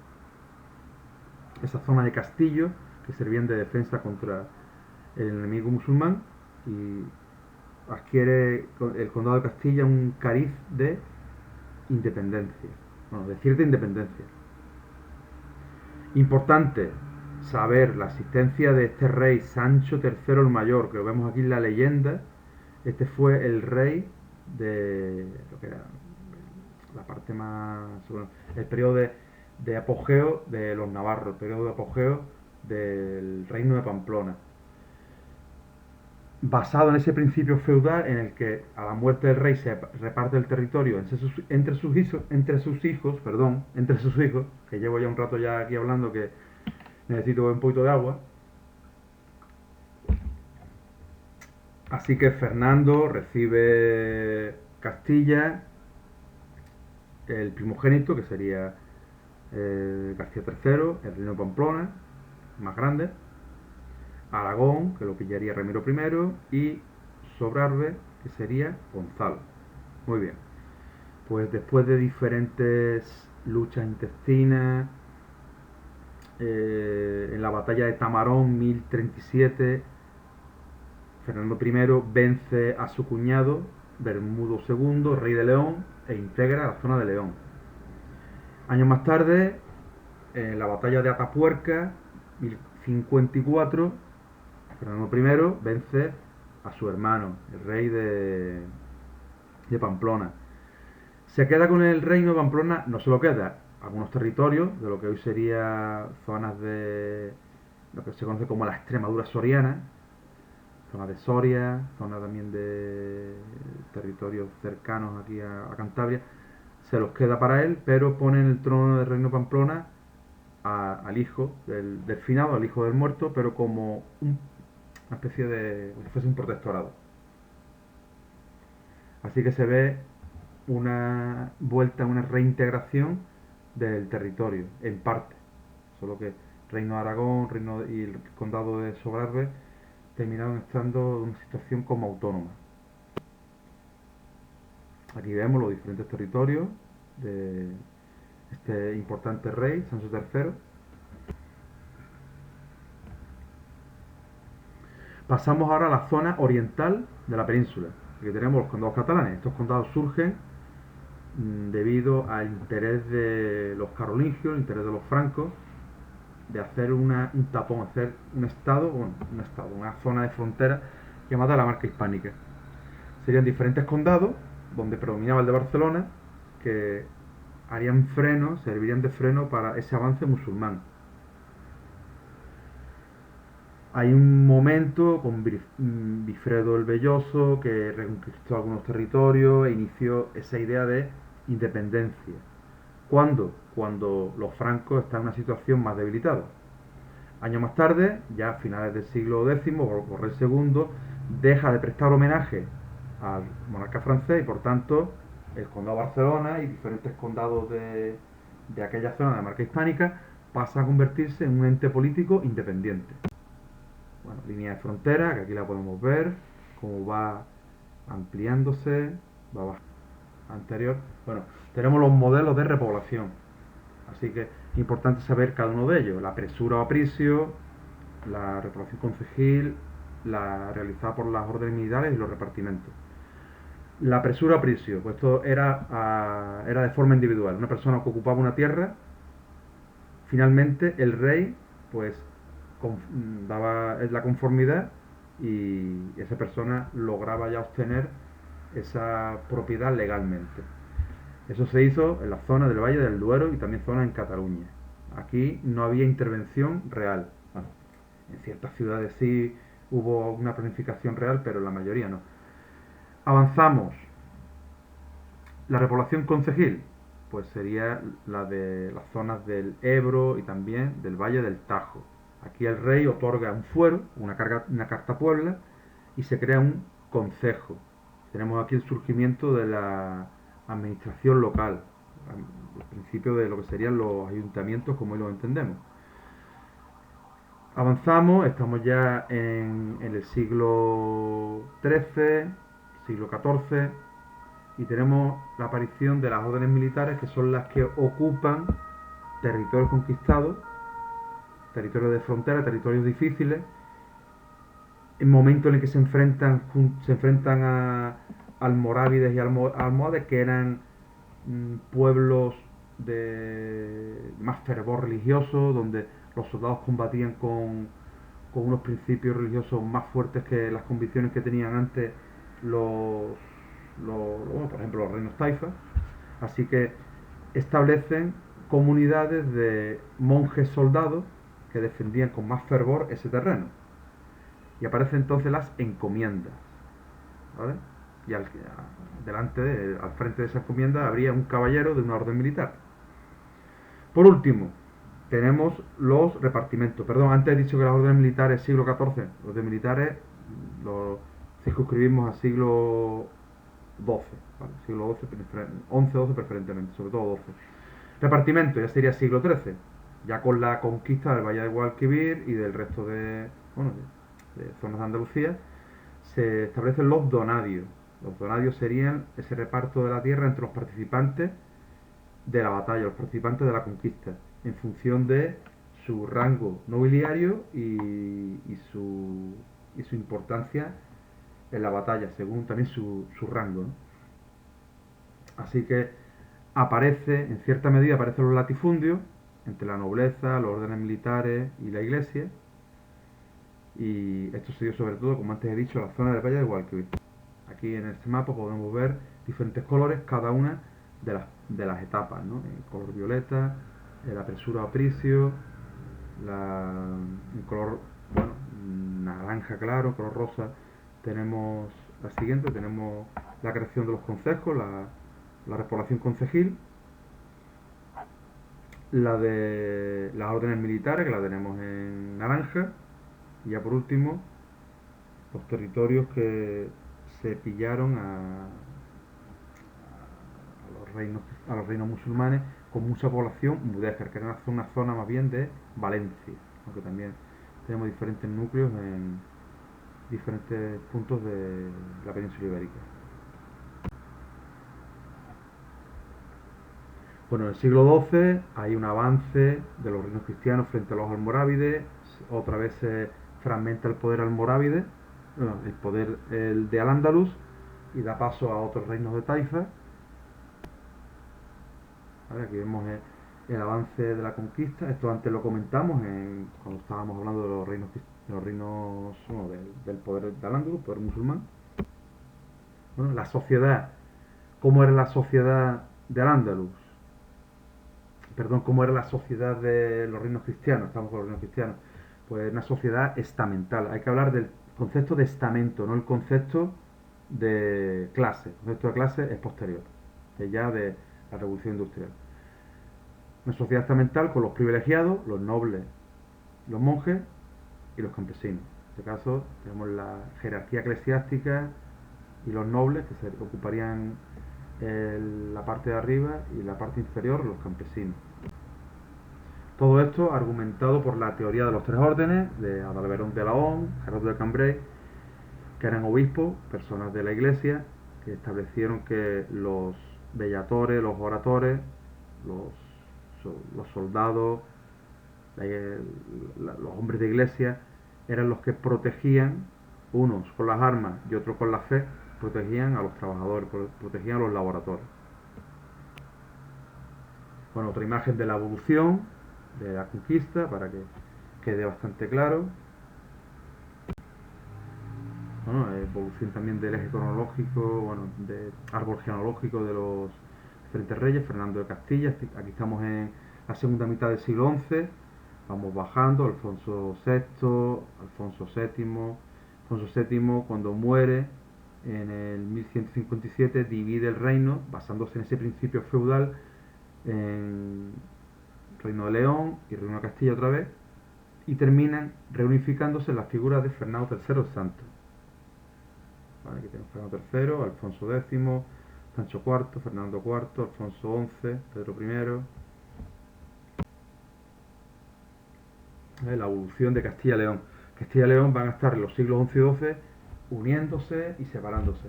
esa zona de castillos que servían de defensa contra el enemigo musulmán, y adquiere el condado de Castilla un cariz de independencia, bueno, de cierta independencia. Importante saber la existencia de este rey Sancho III el Mayor, que lo vemos aquí en la leyenda. Este fue el rey de lo que era la parte más, bueno, el periodo de apogeo de los navarros, el periodo de apogeo del reino de Pamplona, basado en ese principio feudal en el que a la muerte del rey se reparte el territorio entre sus hijos, que llevo ya un rato ya aquí hablando que necesito un poquito de agua. Así que Fernando recibe Castilla, el primogénito, que sería García III, el reino de Pamplona, más grande, Aragón, que lo pillaría Ramiro I, y Sobrarbe, que sería Gonzalo. Muy bien. Pues después de diferentes luchas intestinas, en la batalla de Tamarón 1037, Fernando I vence a su cuñado Bermudo II, rey de León, e integra la zona de León. Años más tarde, en la batalla de Atapuerca 1054, Fernando I vence a su hermano, el rey de Pamplona. Se queda con el reino de Pamplona, no se lo queda, algunos territorios de lo que hoy sería zonas de lo que se conoce como la Extremadura soriana, zona de Soria, zona también de territorios cercanos aquí a Cantabria, se los queda para él, pero pone en el trono del reino de Pamplona al hijo del finado, al hijo del muerto, pero como una especie de, como si fuese un protectorado. Así que se ve una vuelta, una reintegración del territorio, en parte. Solo que Reino de Aragón y el Condado de Sobrarbe terminaron estando en una situación como autónoma. Aquí vemos los diferentes territorios de este importante rey, Sancho III. Pasamos ahora a la zona oriental de la península. Aquí tenemos los condados catalanes. Estos condados surgen debido al interés de los carolingios, el interés de los francos, de hacer un tapón, hacer un estado, una zona de frontera llamada la Marca Hispánica. Serían diferentes condados, donde predominaba el de Barcelona, que harían freno, servirían de freno para ese avance musulmán. Hay un momento con Bifredo el Velloso que reconquistó algunos territorios e inició esa idea de independencia. ¿Cuándo? Cuando los francos están en una situación más debilitada. Años más tarde, ya a finales del siglo X, Borrell II deja de prestar homenaje al monarca francés y por tanto el condado de Barcelona y diferentes condados de aquella zona de la marca hispánica pasa a convertirse en un ente político independiente. Bueno, línea de frontera, que aquí la podemos ver, cómo va ampliándose, va bajando. Anterior. Bueno, tenemos los modelos de repoblación. Así que es importante saber cada uno de ellos. La presura o apricio, la repoblación concejil, la realizada por las órdenes militares y los repartimentos. La presura o apricio, pues esto era de forma individual. Una persona que ocupaba una tierra, finalmente el rey pues daba la conformidad y esa persona lograba ya obtener esa propiedad legalmente. Eso se hizo en la zona del Valle del Duero y también zona en Cataluña. Aquí no había intervención real. Bueno, en ciertas ciudades sí hubo una planificación real, pero en la mayoría no. Avanzamos. La repoblación concejil, pues sería la de las zonas del Ebro y también del Valle del Tajo. Aquí el rey otorga un fuero, una carta puebla, y se crea un concejo. Tenemos aquí el surgimiento de la administración local, el principio de lo que serían los ayuntamientos como hoy los entendemos. Avanzamos, estamos ya en el siglo XIII, siglo XIV, y tenemos la aparición de las órdenes militares, que son las que ocupan territorios conquistados, territorios de frontera, territorios difíciles, en momentos en el que se enfrentan a almorávides y almohades, que eran pueblos de más fervor religioso, donde los soldados combatían con unos principios religiosos más fuertes que las convicciones que tenían antes por ejemplo, los reinos taifas. Así que establecen comunidades de monjes soldados que defendían con más fervor ese terreno. Y aparecen entonces las encomiendas, ¿vale? Y al frente de esa encomienda habría un caballero de una orden militar. Por último, tenemos los repartimentos. Perdón, antes he dicho que las órdenes militares siglo XIV, los de militares los circunscribimos a siglo XII, ¿vale? Siglo XII, 11-12 preferentemente, sobre todo XII. Repartimento ya sería siglo XIII, ya con la conquista del Valle de Guadalquivir y del resto de zonas de Andalucía, se establecen los donadios. Los donadios serían ese reparto de la tierra entre los participantes de la batalla, los participantes de la conquista, en función de su rango nobiliario y su importancia en la batalla, según también su rango, ¿no? Así que en cierta medida aparecen los latifundios entre la nobleza, los órdenes militares y la iglesia, y esto se dio sobre todo, como antes he dicho, en la zona del Valle de Guadalquivir. Aquí en este mapa podemos ver diferentes colores, cada una de las etapas, ¿no? El color violeta, el apresuro apricio, el color, naranja claro, color rosa. Tenemos la siguiente, tenemos la creación de los concejos, la repoblación concejil, la de las órdenes militares, que la tenemos en naranja, y ya por último los territorios que se pillaron a los reinos musulmanes con mucha población mudéjar, que era una zona más bien de Valencia, aunque también tenemos diferentes núcleos en diferentes puntos de la península ibérica. Bueno, en el siglo XII hay un avance de los reinos cristianos frente a los almorávides, otra vez se fragmenta el poder almorávide, el poder de Al-Ándalus, y da paso a otros reinos de taifa. Vale, aquí vemos el avance de la conquista. Esto antes lo comentamos cuando estábamos hablando de los reinos bueno, del poder de Al-Ándalus, poder musulmán. Bueno, la sociedad, ¿cómo era la sociedad de Al-Ándalus? Perdón, ¿cómo era la sociedad de los reinos cristianos? Estamos con los reinos cristianos. Pues una sociedad estamental. Hay que hablar del concepto de estamento, no el concepto de clase. El concepto de clase es posterior, es ya de la revolución industrial. Una sociedad estamental con los privilegiados, los nobles, los monjes y los campesinos. En este caso tenemos la jerarquía eclesiástica y los nobles que se ocuparían la parte de arriba y la parte inferior los campesinos. Todo esto argumentado por la teoría de los tres órdenes de Adalberón de Laon, Gerardo de Cambrai, que eran obispos, personas de la iglesia, que establecieron que los bellatores, los oradores, los soldados, los hombres de iglesia, eran los que protegían, unos con las armas y otros con la fe, protegían a los trabajadores, protegían a los laboratorios. Bueno, otra imagen de la evolución, de la conquista, para que quede bastante claro. Bueno, evolución también del eje cronológico, bueno, de árbol genealógico de los diferentes reyes. Fernando de Castilla, aquí estamos en la segunda mitad del siglo XI, vamos bajando, Alfonso VI, Alfonso VII. Alfonso VII, cuando muere en el 1157, divide el reino basándose en ese principio feudal en Reino de León y Reino de Castilla otra vez, y terminan reunificándose en las figuras de Fernando III el Santo. Vale, aquí tenemos Fernando III, Alfonso X, Sancho IV, Fernando IV, Alfonso XI, Pedro I. La evolución de Castilla y León. Castilla y León van a estar en los siglos XI y XII uniéndose y separándose.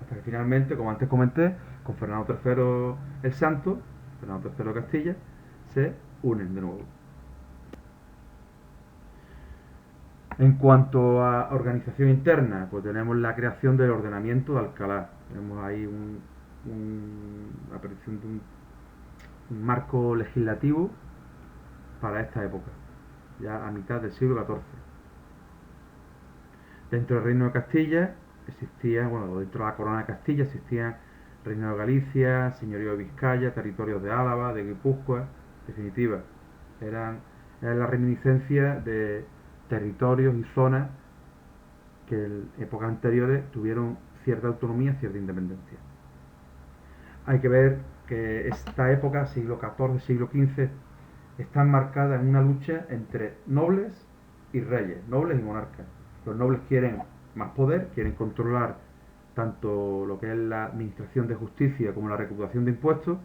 Hasta que finalmente, como antes comenté, con Fernando III el Santo, Fernando III de Castilla, se unen de nuevo. En cuanto a organización interna, pues tenemos la creación del ordenamiento de Alcalá. Tenemos ahí la aparición de un marco legislativo para esta época, ya a mitad del siglo XIV. Dentro del Reino de Castilla existía, bueno, dentro de la Corona de Castilla existían Reino de Galicia, Señorío de Vizcaya, territorios de Álava, de Guipúzcoa. En definitiva, eran la reminiscencia de territorios y zonas que en épocas anteriores tuvieron cierta autonomía, cierta independencia. Hay que ver que esta época, siglo XIV, siglo XV, está enmarcada en una lucha entre nobles y reyes, nobles y monarcas. Los nobles quieren más poder, quieren controlar tanto lo que es la administración de justicia como la recaudación de impuestos,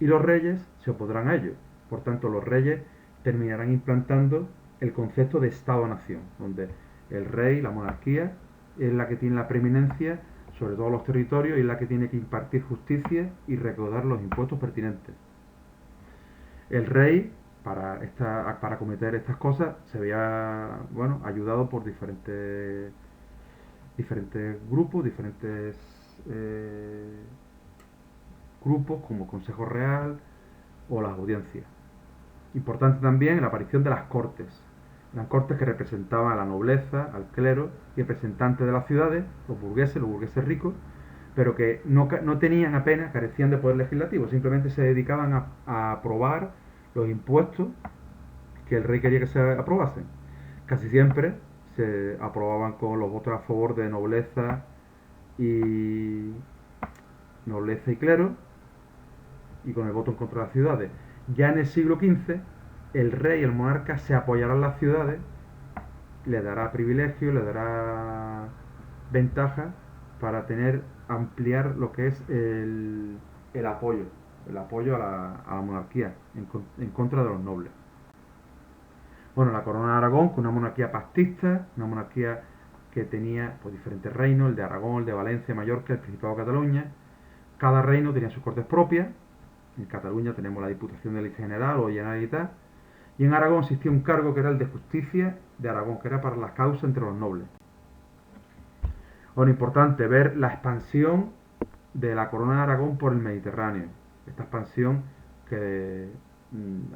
y los reyes se opondrán a ello. Por tanto, los reyes terminarán implantando el concepto de Estado-Nación, donde el rey, la monarquía, es la que tiene la preeminencia sobre todos los territorios y es la que tiene que impartir justicia y recaudar los impuestos pertinentes. El rey, para cometer estas cosas, se había ayudado por diferentes grupos, grupos como Consejo Real o las audiencias. Importante también la aparición de las cortes. Eran cortes que representaban a la nobleza, al clero y representantes de las ciudades, los burgueses ricos, pero que no tenían apenas, carecían de poder legislativo, simplemente se dedicaban a aprobar los impuestos que el rey quería que se aprobasen. Casi siempre se aprobaban con los votos a favor de nobleza y clero, y con el voto en contra de las ciudades. Ya en el siglo XV, el rey, el monarca, se apoyará en las ciudades, le dará privilegios, le dará ventajas para ampliar lo que es el apoyo a la monarquía en contra de los nobles. Bueno, la corona de Aragón, con una monarquía pactista, una monarquía que tenía pues, diferentes reinos, el de Aragón, el de Valencia, Mallorca, el Principado de Cataluña. Cada reino tenía sus cortes propias. En Cataluña tenemos la Diputación del General o Generalitat, Y en Aragón existía un cargo que era el de justicia de Aragón, que era para las causas entre los nobles. Bueno, importante ver la expansión de la corona de Aragón por el Mediterráneo. Esta expansión que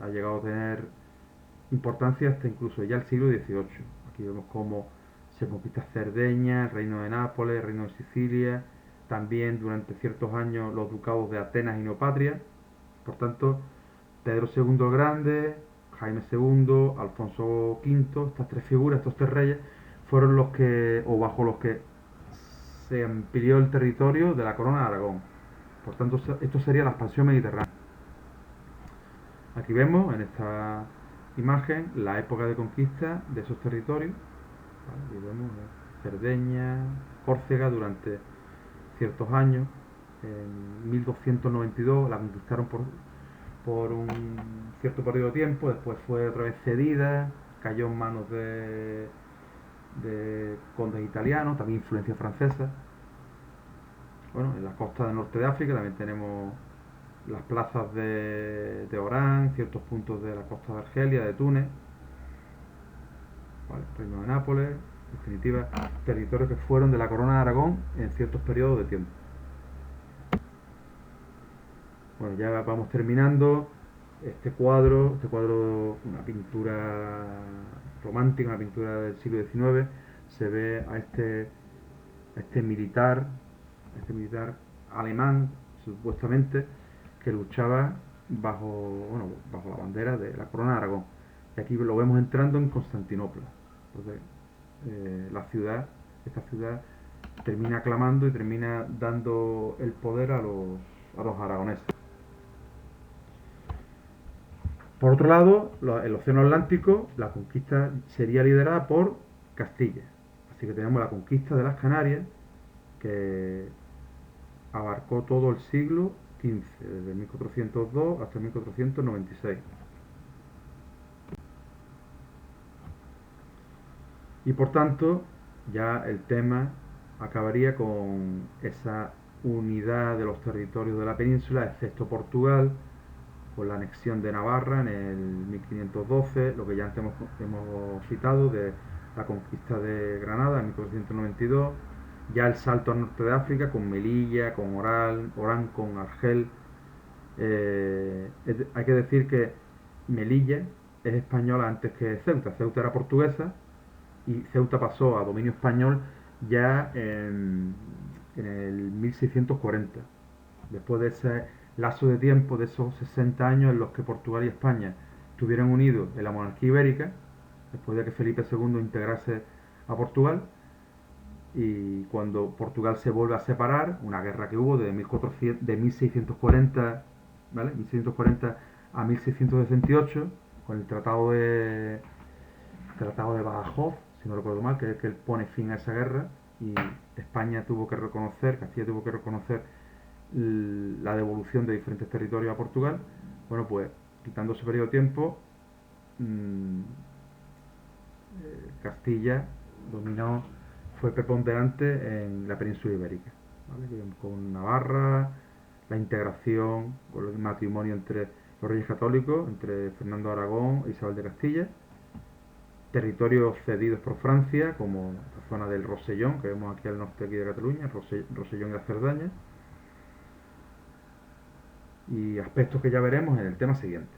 ha llegado a tener importancia hasta incluso ya el siglo XVIII. Aquí vemos cómo se conquista Cerdeña, el reino de Nápoles, el reino de Sicilia, también durante ciertos años los ducados de Atenas y Neopatria. Por tanto, Pedro II el Grande, Jaime II, Alfonso V, estas tres figuras, estos tres reyes, fueron los que, o bajo los que se amplió el territorio de la corona de Aragón. Por tanto, esto sería la expansión mediterránea. Aquí vemos en esta imagen la época de conquista de esos territorios. Aquí vemos Cerdeña, Córcega durante ciertos años. En 1292 la conquistaron por un cierto periodo de tiempo, después fue otra vez cedida, cayó en manos de condes italianos, también influencia francesa. Bueno, en la costa del norte de África también tenemos las plazas de Orán, ciertos puntos de la costa de Argelia, de Túnez, ¿vale? Reino de Nápoles, en definitiva, territorios que fueron de la corona de Aragón en ciertos periodos de tiempo. Bueno, ya vamos terminando este cuadro, una pintura romántica, una pintura del siglo XIX, se ve a este militar alemán, supuestamente, que luchaba bajo la bandera de la corona de Aragón. Y aquí lo vemos entrando en Constantinopla. Entonces, esta ciudad termina aclamando y termina dando el poder a los aragoneses. Por otro lado, el Océano Atlántico, la conquista sería liderada por Castilla. Así que tenemos la conquista de las Canarias, que abarcó todo el siglo XV, desde 1402 hasta 1496. Y por tanto, ya el tema acabaría con esa unidad de los territorios de la península, excepto Portugal, con la anexión de Navarra en el 1512, lo que ya antes hemos citado de la conquista de Granada en 1492, ya el salto al norte de África con Melilla, con Orán, con Argel. Hay que decir que Melilla es española antes que Ceuta. Ceuta era portuguesa y Ceuta pasó a dominio español ya en el 1640. Después de ese lapso de tiempo, de esos 60 años en los que Portugal y España estuvieron unidos en la monarquía ibérica, después de que Felipe II integrase a Portugal, y cuando Portugal se vuelve a separar, una guerra que hubo de 1640, ¿vale? 1640 a 1668, con el tratado de Badajoz, si no recuerdo mal, que es que él pone fin a esa guerra, y Castilla tuvo que reconocer la devolución de diferentes territorios a Portugal. Bueno, pues quitando ese periodo de tiempo, Castilla fue preponderante en la península ibérica, ¿vale? Con Navarra, la integración, con el matrimonio entre los reyes católicos, entre Fernando de Aragón e Isabel de Castilla, territorios cedidos por Francia, como la zona del Rosellón, que vemos aquí al norte de Cataluña, Rosellón y la Cerdaña, y aspectos que ya veremos en el tema siguiente.